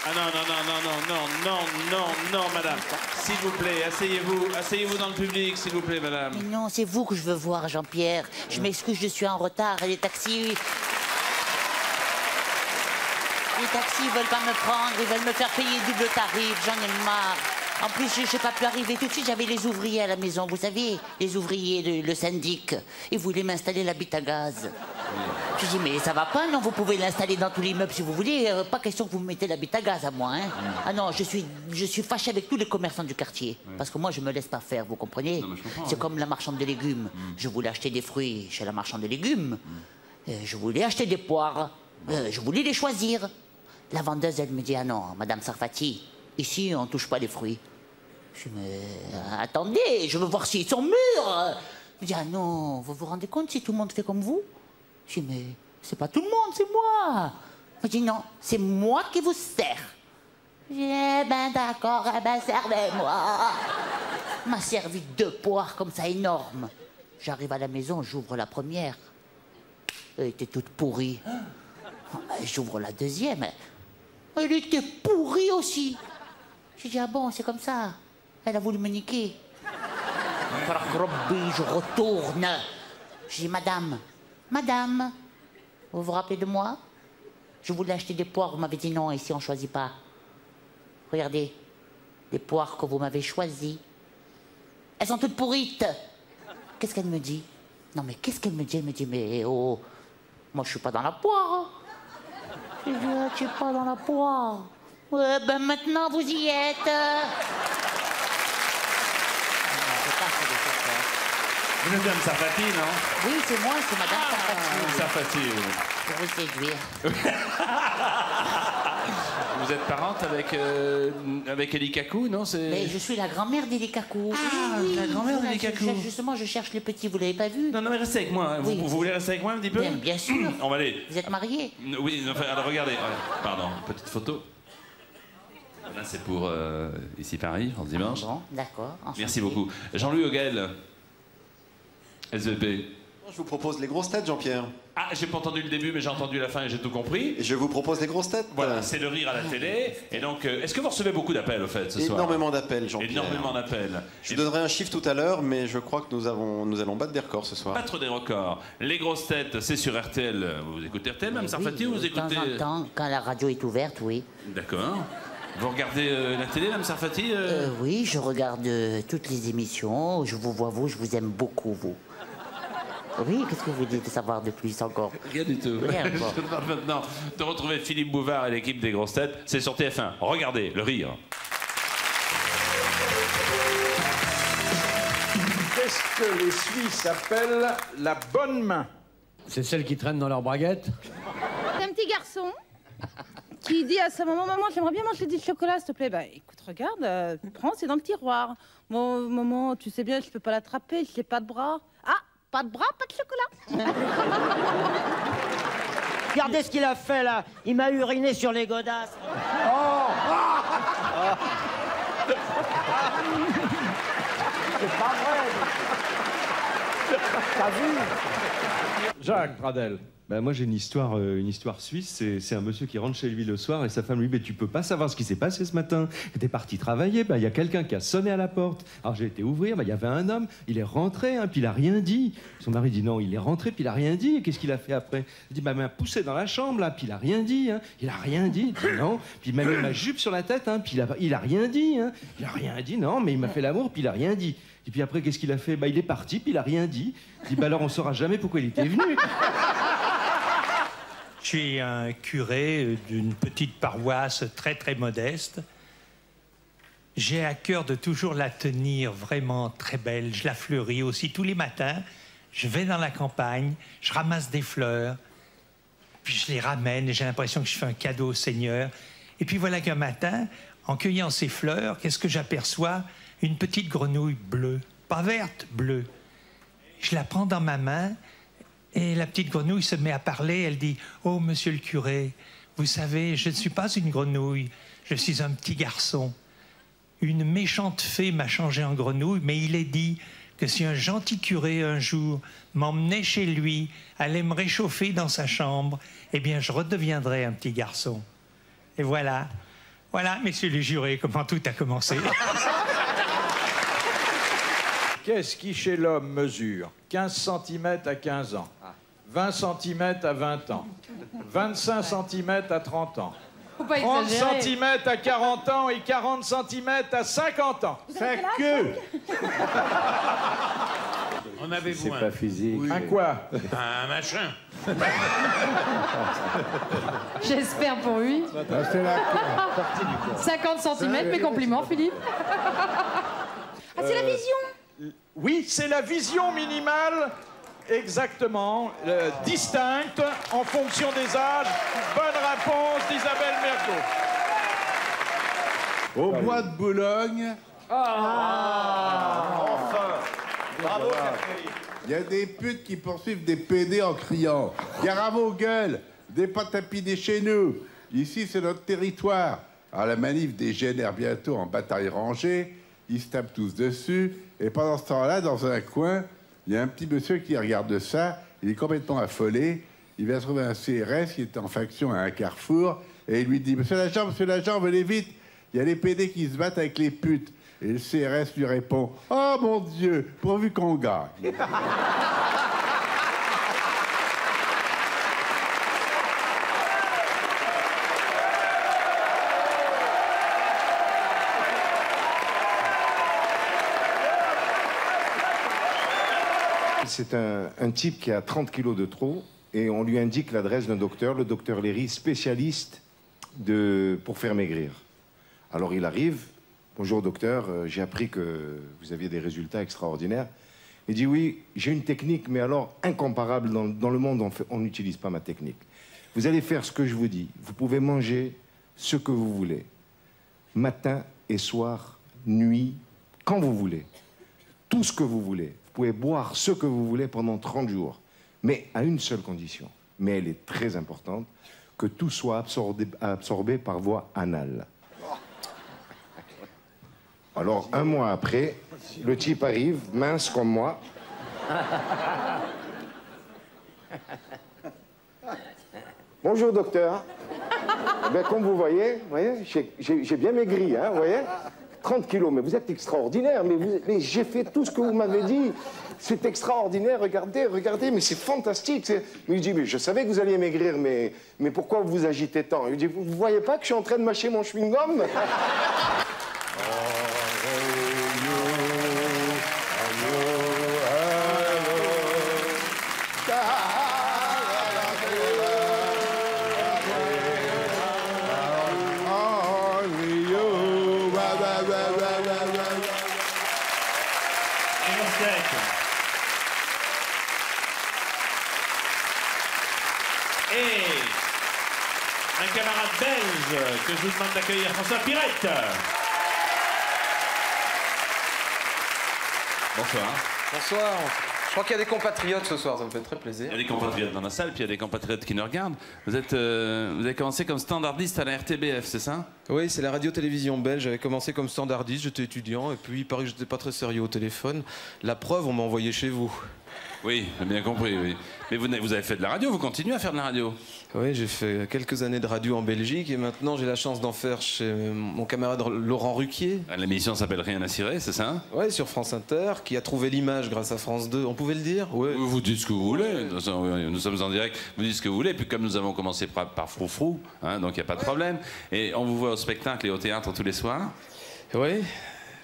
Ah non, non, non, non, non, non, non, non, non, madame. S'il vous plaît, asseyez-vous. Asseyez-vous dans le public, s'il vous plaît, madame. Mais non, c'est vous que je veux voir, Jean-Pierre. Je m'excuse, je suis en retard. Les taxis... Les taxis veulent pas me prendre, ils veulent me faire payer double tarif, j'en ai marre. En plus, je n'ai pas pu arriver tout de suite, j'avais les ouvriers à la maison, vous savez, les ouvriers, le syndic. Ils voulaient m'installer la bite à gaz. Je dis, mais ça va pas, non, vous pouvez l'installer dans tout l'immeuble si vous voulez, pas question que vous me mettez la bite à gaz à moi, hein. Ah non, je suis fâché avec tous les commerçants du quartier, parce que moi, je me laisse pas faire, vous comprenez? C'est comme la marchande de légumes. Je voulais acheter des fruits chez la marchande de légumes, je voulais acheter des poires, je voulais les choisir. La vendeuse, elle me dit, ah non, Madame Sarfati, ici, on touche pas les fruits. Je dis, mais attendez, je veux voir s'ils sont mûrs. Je dis, ah non, vous vous rendez compte si tout le monde fait comme vous? Je dis, mais c'est pas tout le monde, c'est moi. Je dis, non, c'est moi qui vous sers. Je dis, eh ben d'accord, eh ben servez-moi. On m'a servi 2 poires comme ça, énormes. J'arrive à la maison, j'ouvre la première. Elle était toute pourrie. J'ouvre la deuxième. Elle était pourrie aussi. J'ai dit, ah bon, c'est comme ça. Elle a voulu me niquer. Je retourne. Je dis, madame, vous vous rappelez de moi? Je voulais acheter des poires, vous m'avez dit non, ici on choisit pas. Regardez, les poires que vous m'avez choisies, elles sont toutes pourrites. Qu'est-ce qu'elle me dit? Non mais qu'est-ce qu'elle me dit? Elle me dit, mais oh, moi je suis pas dans la poire. Je dis, ah, tu es pas dans la poire. Ouais, ben maintenant vous y êtes. Vous êtes Madame Sarfati, non? Oui, c'est moi, c'est Madame Sarfati. Sarfati, oui. Pour vous séduire. Vous êtes parente avec Eli Kakou, non? Mais je suis la grand-mère d'Eli Kakou. Ah, oui, la grand-mère d'Eli Kakou. Justement, je cherche le petit, vous l'avez pas vu? Non, non, mais restez avec moi. Oui. Vous voulez rester avec moi un petit peu? Bien sûr. On va aller. Vous êtes mariés? Oui, enfin, alors regardez. Pardon, petite photo. Là, c'est pour ici Paris, en dimanche. Bon, d'accord. Merci beaucoup. Jean-Louis Hoguel, SVP. Je vous propose les grosses têtes, Jean-Pierre. Ah, j'ai pas entendu le début, mais j'ai entendu la fin et j'ai tout compris. Et je vous propose les grosses têtes. Voilà, c'est le rire à la télé. Et donc, est-ce que vous recevez beaucoup d'appels, au fait, ce soir? Énormément d'appels, Jean-Pierre. Énormément d'appels. Je vous donnerai un chiffre tout à l'heure, mais je crois que nous allons battre des records ce soir. Battre des records. Les grosses têtes, c'est sur RTL. Vous écoutez RTL, même Sarfati, ou vous écoutez... De temps en temps, quand la radio est ouverte, oui. D'accord. Vous regardez la télé, Mme Sarfati Oui, je regarde toutes les émissions. Je vous vois, vous, je vous aime beaucoup, vous. Oui, qu'est-ce que vous dites de savoir de plus encore? Rien du tout. Rien, Je demande maintenant de retrouver Philippe Bouvard et l'équipe des grosses têtes. C'est sur TF1. Regardez, le rire. Qu'est-ce que les Suisses appellent la bonne main? C'est celle qui traîne dans leur braguette? C'est un petit garçon qui dit à sa maman, maman, j'aimerais bien manger du chocolat, s'il te plaît. Bah, écoute, regarde, prends, c'est dans le tiroir. Bon, maman, tu sais bien, je peux pas l'attraper, j'ai pas de bras. Ah, pas de bras, pas de chocolat. Regardez ce qu'il a fait, là. Il m'a uriné sur les godasses. C'est pas vrai. T'as vu? Jacques Pradel. Bah moi j'ai une histoire suisse, c'est un monsieur qui rentre chez lui le soir et sa femme lui dit « Mais tu peux pas savoir ce qui s'est passé ce matin, que t'es parti travailler, bah il y a quelqu'un qui a sonné à la porte. » Alors j'ai été ouvrir, bah il y avait un homme, il est rentré, hein, puis il a rien dit. Son mari dit « Non, il est rentré, puis il a rien dit. Et qu'est-ce qu'il a fait après ?» Il dit « Bah il m'a poussé dans la chambre, là, puis il a rien dit, hein. Il a rien dit. » Il dit « Non. » Puis il m'a mis ma jupe sur la tête, hein, puis il a rien dit, hein. Il a rien dit, non, mais il m'a fait l'amour, puis il a rien dit. Et puis après, qu'est-ce qu'il a fait? Bah il est parti, puis il a rien dit. Il dit « Bah alors on saura jamais pourquoi il était venu. » Je suis un curé d'une petite paroisse très très modeste. J'ai à cœur de toujours la tenir vraiment très belle. Je la fleuris aussi tous les matins. Je vais dans la campagne, je ramasse des fleurs, puis je les ramène et j'ai l'impression que je fais un cadeau au Seigneur. Et puis voilà qu'un matin, en cueillant ces fleurs, qu'est-ce que j'aperçois? Une petite grenouille bleue, pas verte, bleue. Je la prends dans ma main. Et la petite grenouille se met à parler, elle dit « Oh, monsieur le curé, vous savez, je ne suis pas une grenouille, je suis un petit garçon. Une méchante fée m'a changé en grenouille, mais il est dit que si un gentil curé un jour m'emmenait chez lui, allait me réchauffer dans sa chambre, eh bien je redeviendrais un petit garçon. » Et voilà, Voilà, messieurs les jurés, comment tout a commencé. Qu'est-ce qui, chez l'homme, mesure 15 cm à 15 ans, 20 cm à 20 ans, 25 cm à 30 ans, Faut pas 30 exagérer. cm à 40 ans et 40 cm à 50 ans. Sa queue. En avez-vous C'est pas physique. Un quoi? un machin? J'espère pour lui. C'est la partie du corps. 50 cm, mes compliments, Philippe. Ah, c'est la vision. Oui, c'est la vision minimale, exactement, distincte en fonction des âges. Bonne réponse d'Isabelle Mergo. Au bois de Boulogne. Bravo, Il y a des putes qui poursuivent des PD en criant « Gare à vos gueules, des pas tapinés chez nous. Ici, c'est notre territoire. » Alors la manif dégénère bientôt en bataille rangée. Ils se tapent tous dessus. Et pendant ce temps-là, dans un coin, il y a un petit monsieur qui regarde ça. Il est complètement affolé. Il va trouver un CRS qui est en faction à un carrefour. Et il lui dit « Monsieur l'agent, venez vite. Il y a les PD qui se battent avec les putes. » Et le CRS lui répond « Oh mon Dieu, pourvu qu'on gagne. » C'est un type qui a 30 kilos de trop et on lui indique l'adresse d'un docteur, le docteur Léry, spécialiste pour faire maigrir. Alors il arrive, bonjour docteur, j'ai appris que vous aviez des résultats extraordinaires. Il dit oui, j'ai une technique, mais alors incomparable. Dans le monde, on n'utilise pas ma technique. Vous allez faire ce que je vous dis. Vous pouvez manger ce que vous voulez, matin et soir, nuit, quand vous voulez, tout ce que vous voulez. Vous pouvez boire ce que vous voulez pendant 30 jours, mais à une seule condition, mais elle est très importante, que tout soit absorbé par voie anale. Alors, un mois après, le type arrive, mince comme moi. Bonjour, docteur. Ben, comme vous voyez j'ai bien maigri, hein, vous voyez 30 kilos, mais vous êtes extraordinaire, mais j'ai fait tout ce que vous m'avez dit. C'est extraordinaire, regardez, mais c'est fantastique. Mais il dit, mais je savais que vous alliez maigrir, mais pourquoi vous vous agitez tant? Il dit, vous ne voyez pas que je suis en train de mâcher mon chewing-gum? Et un camarade belge que je vous demande d'accueillir, François Pirette. Bonsoir. Bonsoir. Je crois qu'il y a des compatriotes ce soir, ça me fait très plaisir. Il y a des compatriotes dans la salle, puis il y a des compatriotes qui nous regardent. Vous avez commencé comme standardiste à la RTBF, c'est ça? Oui, c'est la radio-télévision belge. J'avais commencé comme standardiste, j'étais étudiant, et puis il paraît que j'étais pas très sérieux au téléphone. La preuve, on m'a envoyé chez vous. Oui, j'ai bien compris, oui. Mais vous avez fait de la radio, vous continuez à faire de la radio? Oui, j'ai fait quelques années de radio en Belgique, et maintenant j'ai la chance d'en faire chez mon camarade Laurent Ruquier. L'émission s'appelle Rien à cirer, c'est ça? Oui, sur France Inter, qui a trouvé l'image grâce à France 2. On pouvait le dire? Ouais. Vous dites ce que vous voulez, nous sommes en direct, vous dites ce que vous voulez, puis comme nous avons commencé par Froufrou, hein, donc il n'y a pas de problème. Et on vous voit au spectacle et au théâtre tous les soirs? Oui.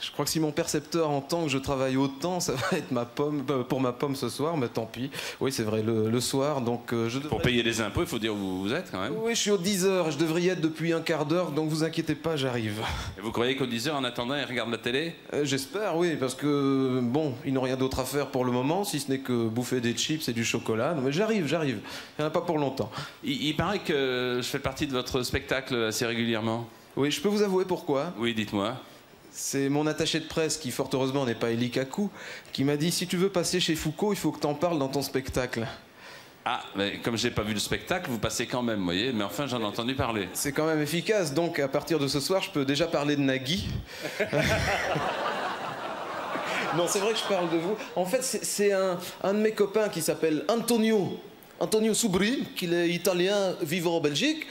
Je crois que si mon percepteur entend que je travaille autant, ça va être ma pomme, pour ma pomme ce soir, mais tant pis. Oui, c'est vrai, le soir, donc je devrais... Pour payer les impôts, il faut dire où vous êtes quand même. Oui, je suis aux 10h, je devrais y être depuis un quart d'heure, donc vous inquiétez pas, j'arrive. Et vous croyez qu'aux 10h, en attendant, ils regardent la télé? J'espère, oui, parce que, bon, ils n'ont rien d'autre à faire pour le moment, si ce n'est que bouffer des chips et du chocolat. Non, mais j'arrive. Il n'y en a pas pour longtemps. Il paraît que je fais partie de votre spectacle assez régulièrement. Oui, je peux vous avouer pourquoi? Oui, dites-moi. C'est mon attaché de presse, qui fort heureusement n'est pas Elie Kakou, qui m'a dit « Si tu veux passer chez Foucault, il faut que t'en parles dans ton spectacle. » Ah, mais comme j'ai pas vu le spectacle, vous passez quand même, vous voyez, mais enfin j'en ai entendu parler. C'est quand même efficace, donc à partir de ce soir, je peux déjà parler de Nagui. Non, c'est vrai que je parle de vous. En fait, c'est un de mes copains qui s'appelle Antonio Subri, qui est italien vivant en Belgique,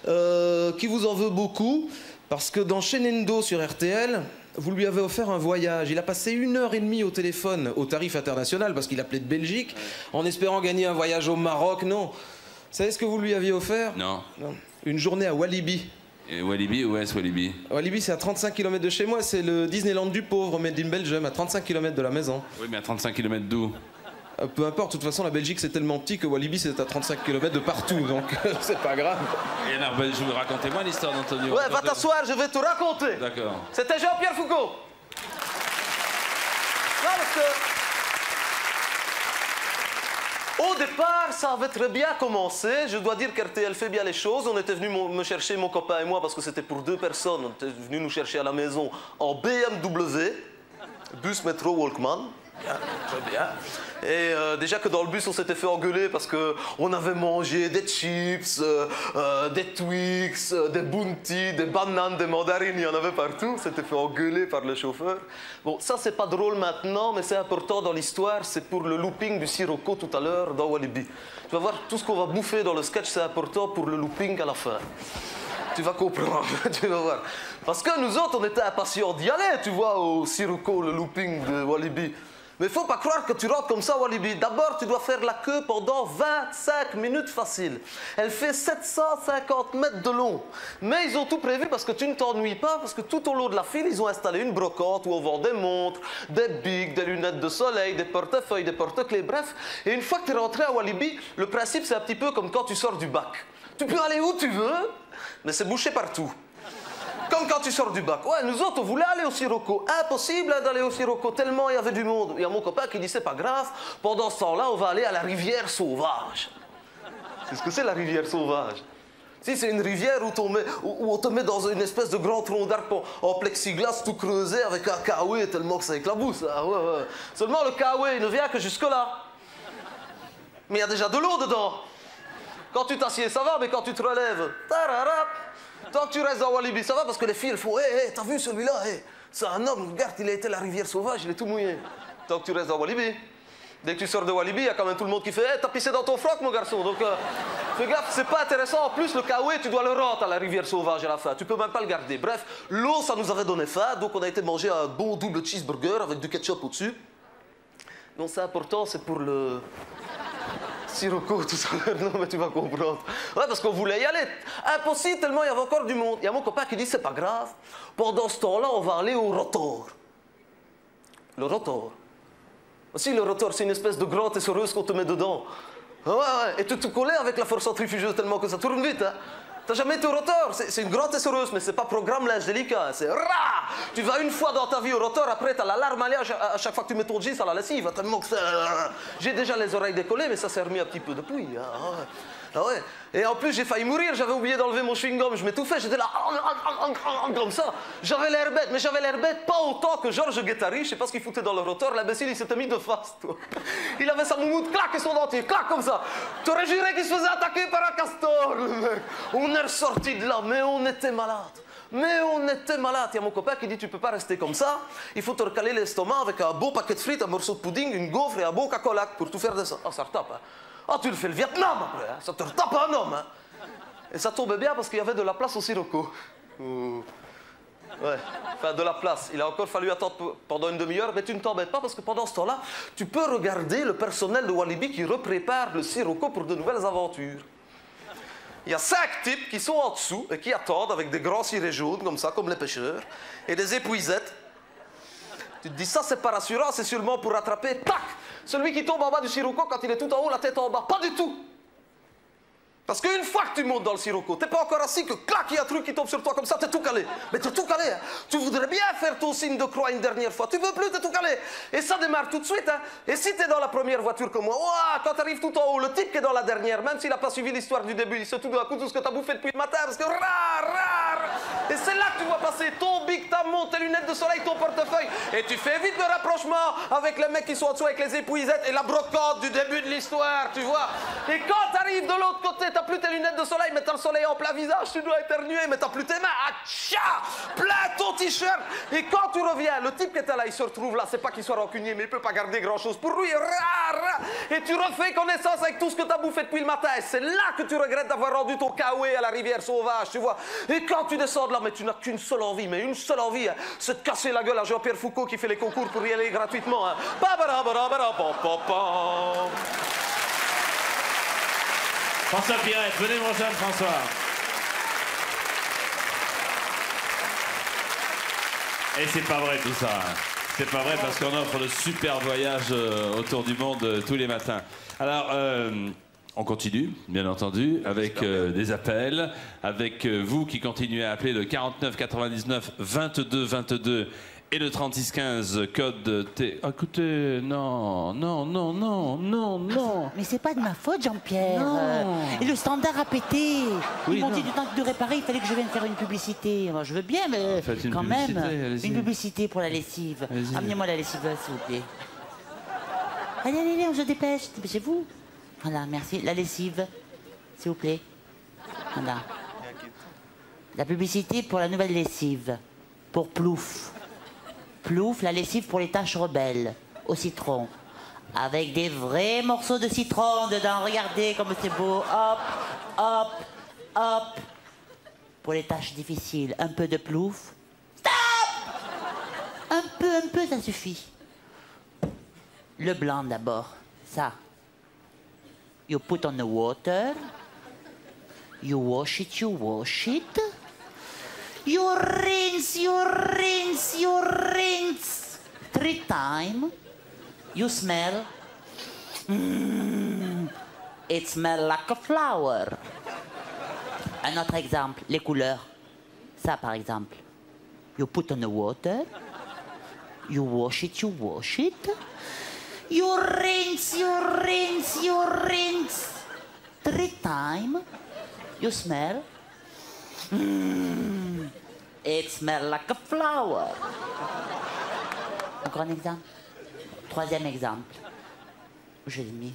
qui vous en veut beaucoup. Parce que dans Shenendo sur RTL, vous lui avez offert un voyage. Il a passé 1h30 au téléphone, au tarif international, parce qu'il appelait de Belgique, en espérant gagner un voyage au Maroc. Non. Vous savez ce que vous lui aviez offert? Non. Une journée à Walibi. Et Walibi, où est-ce Walibi? Walibi, c'est à 35 km de chez moi. C'est le Disneyland du pauvre, made in Belgium, à 35 km de la maison. Oui, mais à 35 km d'où? Peu importe, de toute façon, la Belgique, c'est tellement petit que Walibi, c'est à 35 km de partout, donc c'est pas grave. Et alors, je vous racontez-moi l'histoire d'Antonio. Ouais, va t'asseoir, je vais te raconter. D'accord. C'était Jean-Pierre Foucault. Non, parce que... Au départ, ça avait très bien commencé. Je dois dire qu'RTL fait bien les choses. On était venu me chercher, mon copain et moi, parce que c'était pour 2 personnes. On était venu nous chercher à la maison en BMW, bus métro Walkman. Bien, très bien. Et déjà que dans le bus, on s'était fait engueuler parce qu'on avait mangé des chips, des Twix, des Bounty, des bananes, des mandarines, il y en avait partout. On s'était fait engueuler par le chauffeur. Bon, ça, c'est pas drôle maintenant, mais c'est important dans l'histoire. C'est pour le looping du Sirocco tout à l'heure dans Walibi. Tu vas voir, tout ce qu'on va bouffer dans le sketch, c'est important pour le looping à la fin. Tu vas comprendre, tu vas voir. Parce que nous autres, on était impatients d'y aller, tu vois, au Sirocco, le looping de Walibi. Mais il ne faut pas croire que tu rentres comme ça, Walibi. D'abord, tu dois faire la queue pendant 25 minutes facile. Elle fait 750 mètres de long. Mais ils ont tout prévu parce que tu ne t'ennuies pas, parce que tout au long de la file, ils ont installé une brocante où on vend des montres, des bics, des lunettes de soleil, des portefeuilles, des porte-clés, bref. Et une fois que tu es rentré à Walibi, le principe, c'est un petit peu comme quand tu sors du bac. Tu peux aller où tu veux, mais c'est bouché partout. Comme quand tu sors du bac. Ouais, nous autres, on voulait aller au Sirocco. Impossible d'aller au Sirocco, tellement il y avait du monde. Il y a mon copain qui dit, c'est pas grave, pendant ce temps-là, on va aller à la rivière sauvage. C'est ce que c'est, la rivière sauvage. Si, c'est une rivière où on te met dans une espèce de grand tronc d'arbre en plexiglas tout creusé avec un kawaii tellement que ça éclabousse. Ah, ouais, ouais. Seulement, le kawaii ne vient que jusque-là. Mais il y a déjà de l'eau dedans. Quand tu t'assieds, ça va, mais quand tu te relèves, tararap. Tant que tu restes dans Walibi, ça va parce que les filles, elles font hé, t'as vu celui-là, c'est un homme, regarde, il a été à la rivière sauvage, il est tout mouillé. Tant que tu restes dans Walibi. Dès que tu sors de Walibi, il y a quand même tout le monde qui fait hé, t'as pissé dans ton froc, mon garçon. Donc, fais gaffe, c'est pas intéressant. En plus, le kawaii, tu dois le rendre à la rivière sauvage à la fin. Tu peux même pas le garder. Bref, l'eau, ça nous avait donné faim, donc on a été manger un bon double cheeseburger avec du ketchup au-dessus. Donc, c'est important, c'est pour le. Sirocco tout à l'heure, non mais tu vas comprendre. Ouais, parce qu'on voulait y aller. Impossible, tellement il y avait encore du monde. Il y a mon copain qui dit, c'est pas grave. Pendant ce temps-là, on va aller au rotor. Le rotor. Aussi, le rotor, c'est une espèce de grande essoreuse qu'on te met dedans. Ouais, ouais. Et tu te collais avec la force centrifugeuse tellement que ça tourne vite, hein. T'as jamais été au rotor? C'est une grande essoreuse, mais c'est pas programme linge délicat. C'est rah! Tu vas une fois dans ta vie au rotor, après t'as l'alarme aller à chaque fois que tu mets ton jeans à la lessive. Tellement que j'ai déjà les oreilles décollées, mais ça s'est remis un petit peu depuis. Hein. Ah ouais. Et en plus, j'ai failli mourir, j'avais oublié d'enlever mon chewing-gum, je m'étouffais, j'étais là, comme ça. J'avais l'air bête, mais j'avais l'air bête pas autant que Georges Guettari, je sais pas ce qu'il foutait dans le rotor, l'imbécile, il s'était mis de face, toi. Il avait sa moumoute, clac, et son dentier, clac, comme ça. T'aurais juré qu'il se faisait attaquer par un castor, le mec. On est ressorti de là, mais on était malade. Mais on était malade. Il y a mon copain qui dit, tu peux pas rester comme ça, il faut te recaler l'estomac avec un beau paquet de frites, un morceau de pudding, une gaufre et un bon Coca-Cola pour tout faire descendre. Ah, ça retape, hein. Ah, tu le fais le Vietnam après, hein. Ça te retape un homme. Hein. Et ça tombait bien parce qu'il y avait de la place au Sirocco. Ouais, enfin de la place. Il a encore fallu attendre pendant une demi-heure, mais tu ne t'embêtes pas parce que pendant ce temps-là, tu peux regarder le personnel de Walibi qui reprépare le Sirocco pour de nouvelles aventures. Il y a 5 types qui sont en dessous et qui attendent avec des grands cirés jaunes, comme ça, comme les pêcheurs, et des épuisettes. Tu te dis, ça c'est pas rassurant, c'est sûrement pour rattraper, tac, celui qui tombe en bas du Sirocco quand il est tout en haut, la tête en bas. Pas du tout. Parce qu'une fois que tu montes dans le Sirocco, t'es pas encore assis que clac, il y a un truc qui tombe sur toi comme ça, t'es tout calé. Mais t'es tout calé, hein. Tu voudrais bien faire ton signe de croix une dernière fois. Tu veux plus, t'es tout calé. Et ça démarre tout de suite, hein. Et si t'es dans la première voiture comme moi, ouah, quand t'arrives tout en haut, le type qui est dans la dernière, même s'il a pas suivi l'histoire du début, il sait tout d'un coup tout ce que t'as bouffé depuis le matin, parce que rare. Et c'est là que tu vois passer ton bic, ta montre, tes lunettes de soleil, ton portefeuille. Et tu fais vite le rapprochement avec les mecs qui sont en dessous avec les épuisettes et la brocante du début de l'histoire, tu vois. Et quand t'arrives de l'autre côté, t'as plus tes lunettes de soleil, mais t'as le soleil en plein visage, tu dois éternuer, mais t'as plus tes mains. Atcha! Plein ton t-shirt t-shirt. Et quand tu reviens, le type qui était là, il se retrouve là. C'est pas qu'il soit rancunier, mais il peut pas garder grand-chose pour lui. Et tu refais connaissance avec tout ce que tu as bouffé depuis le matin. Et c'est là que tu regrettes d'avoir rendu ton kawaii à la rivière sauvage, tu vois. Et quand tu descends de là, mais tu n'as qu'une seule envie, mais une seule envie, hein, c'est de casser la gueule à Jean-Pierre Foucault qui fait les concours pour y aller gratuitement. Hein. François Pirette, venez me rejoindre, François. Et c'est pas vrai tout ça. Hein. C'est pas vrai parce qu'on offre le super voyage autour du monde tous les matins. Alors, on continue, bien entendu, avec des appels, avec vous qui continuez à appeler le 49 99 22 22 et le 36 15 code T. Écoutez, non. Mais c'est pas de ma faute, Jean-Pierre. Et le standard a pété. Oui, Ils m'ont non. dit du temps de réparer, il fallait que je vienne faire une publicité. Moi, je veux bien, mais Faites une quand publicité, même, allez-y. une publicité pour la lessive. Allez-y. Amenez-moi la lessive, s'il vous plaît. Allez, on se dépêche. Dépêchez-vous. Voilà, merci. La lessive, s'il vous plaît. Voilà. La publicité pour la nouvelle lessive. Pour Plouf. Plouf, la lessive pour les taches rebelles. Au citron. Avec des vrais morceaux de citron dedans. Regardez comme c'est beau. Hop. Pour les tâches difficiles, un peu de Plouf. Stop! Un peu, ça suffit. Le blanc d'abord. Ça. You put on the water. You wash it. You rinse. 3 times. You smell. It smells like a flower. Un autre exemple, les couleurs. Ça, par exemple. You put on the water. You wash it. You rinse. 3 times. You smell. It smells like a flower. Encore un exemple. 3e exemple. Je l'ai mis.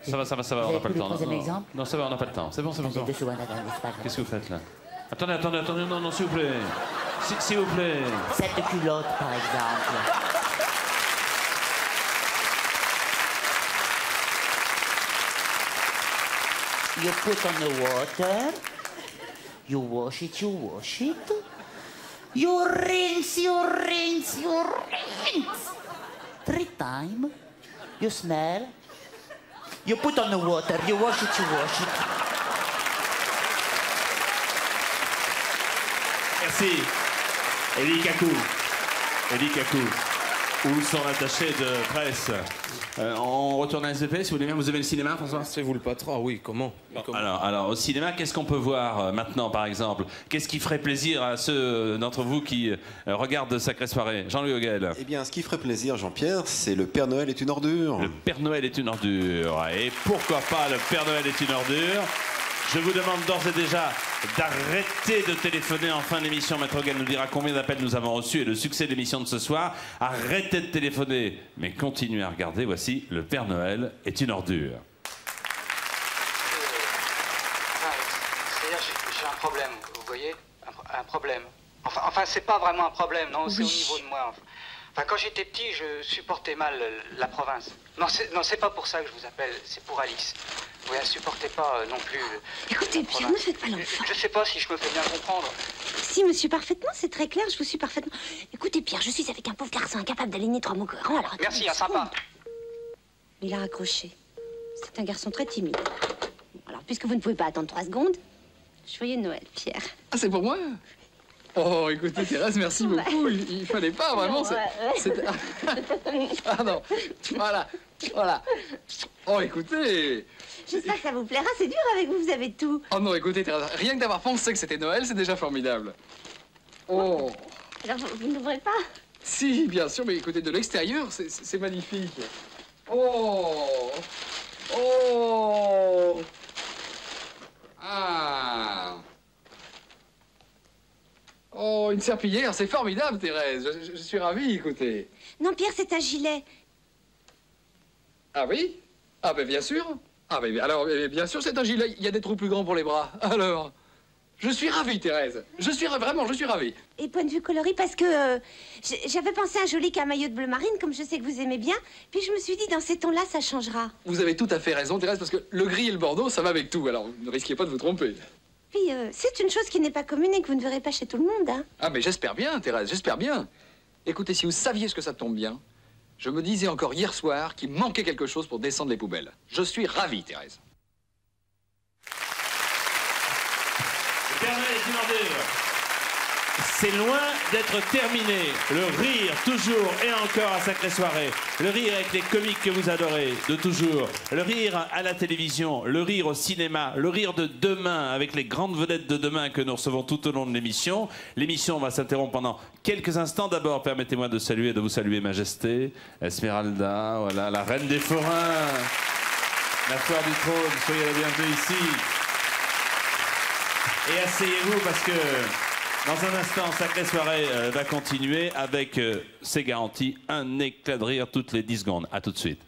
Ça va, on n'a pas le temps. Troisième exemple. Non, ça va, on n'a pas le temps. C'est bon. Qu'est-ce que vous faites là? Attendez, non, s'il vous plaît. S'il vous plaît. Cette culotte, par exemple. You put on the water. You wash it. You rinse. 3 times. You smell. You put on the water. You wash it. Merci. Elie Kakou. Où sont attachés de presse? On retourne à SVP, si vous voulez bien. Vous avez le cinéma, François? C'est vous le patron? Oui, comment? Alors, au cinéma, qu'est-ce qu'on peut voir maintenant, par exemple? Qu'est-ce qui ferait plaisir à ceux d'entre vous qui regardent Sacrée Soirée? Jean-Louis Auguel. Eh bien, ce qui ferait plaisir, Jean-Pierre, c'est Le Père Noël est une ordure. Le Père Noël est une ordure. Et pourquoi pas Le Père Noël est une ordure? Je vous demande d'ores et déjà d'arrêter de téléphoner en fin d'émission. Maître Auguel nous dira combien d'appels nous avons reçus et le succès de l'émission de ce soir. Arrêtez de téléphoner, mais continuez à regarder. Voici Le Père Noël est une ordure. C'est-à-dire, j'ai un problème, vous voyez? Un problème. Enfin, c'est pas vraiment un problème, non, c'est au niveau de moi. Enfin, quand j'étais petit, je supportais mal la province. Non, c'est pas pour ça que je vous appelle, c'est pour Alice. Vous ne supportez pas non plus. Écoutez, Pierre, ne faites pas l'enfant. Je sais pas si je me fais bien comprendre. Si, monsieur, parfaitement, c'est très clair, je vous suis parfaitement. Écoutez, Pierre, je suis avec un pauvre garçon incapable d'aligner 3 mots cohérents, alors... Merci, sympa. Il a raccroché. C'est un garçon très timide. Alors, puisque vous ne pouvez pas attendre 3 secondes, joyeux Noël, Pierre. Ah, c'est pour moi? Oh, écoutez, Thérèse, merci beaucoup. Il fallait pas, vraiment. C'était... Ah non, voilà. Oh, écoutez... J'espère que ça vous plaira, c'est dur avec vous, vous avez tout. Oh non, écoutez, Thérèse, rien que d'avoir pensé que c'était Noël, c'est déjà formidable. Oh. Alors, vous n'ouvrez pas? Si, bien sûr, mais écoutez, de l'extérieur, c'est magnifique. Oh. Ah. Oh, une serpillière, c'est formidable, Thérèse. Je suis ravi, écoutez. Non, Pierre, c'est un gilet. Ah oui? Ah ben bien sûr. Ah ben alors bien sûr c'est un gilet. Il y a des trous plus grands pour les bras. Alors, Je suis ravi, Thérèse. Je suis vraiment, je suis ravi. Et point de vue coloris, parce que j'avais pensé à un joli camaillot de bleu marine, comme je sais que vous aimez bien. Puis je me suis dit, dans ces tons-là, ça changera. Vous avez tout à fait raison, Thérèse, parce que le gris et le bordeaux, ça va avec tout. Alors, ne risquez pas de vous tromper. Puis c'est une chose qui n'est pas commune et que vous ne verrez pas chez tout le monde, hein. Ah, mais j'espère bien, Thérèse, j'espère bien. Écoutez, si vous saviez ce que ça tombe bien, je me disais encore hier soir qu'il manquait quelque chose pour descendre les poubelles. Je suis ravi, Thérèse. C'est loin d'être terminé. Le rire, toujours et encore à Sacrée Soirée. Le rire avec les comiques que vous adorez, de toujours. Le rire à la télévision, le rire au cinéma, le rire de demain avec les grandes vedettes de demain que nous recevons tout au long de l'émission. L'émission va s'interrompre pendant quelques instants. D'abord, permettez-moi de vous saluer Majesté, Esmeralda, voilà, la reine des forains, la fleur du trône, soyez la bienvenue ici. Et asseyez-vous parce que dans un instant, Sacrée Soirée va continuer avec, c'est garanti, un éclat de rire toutes les 10 secondes. A tout de suite.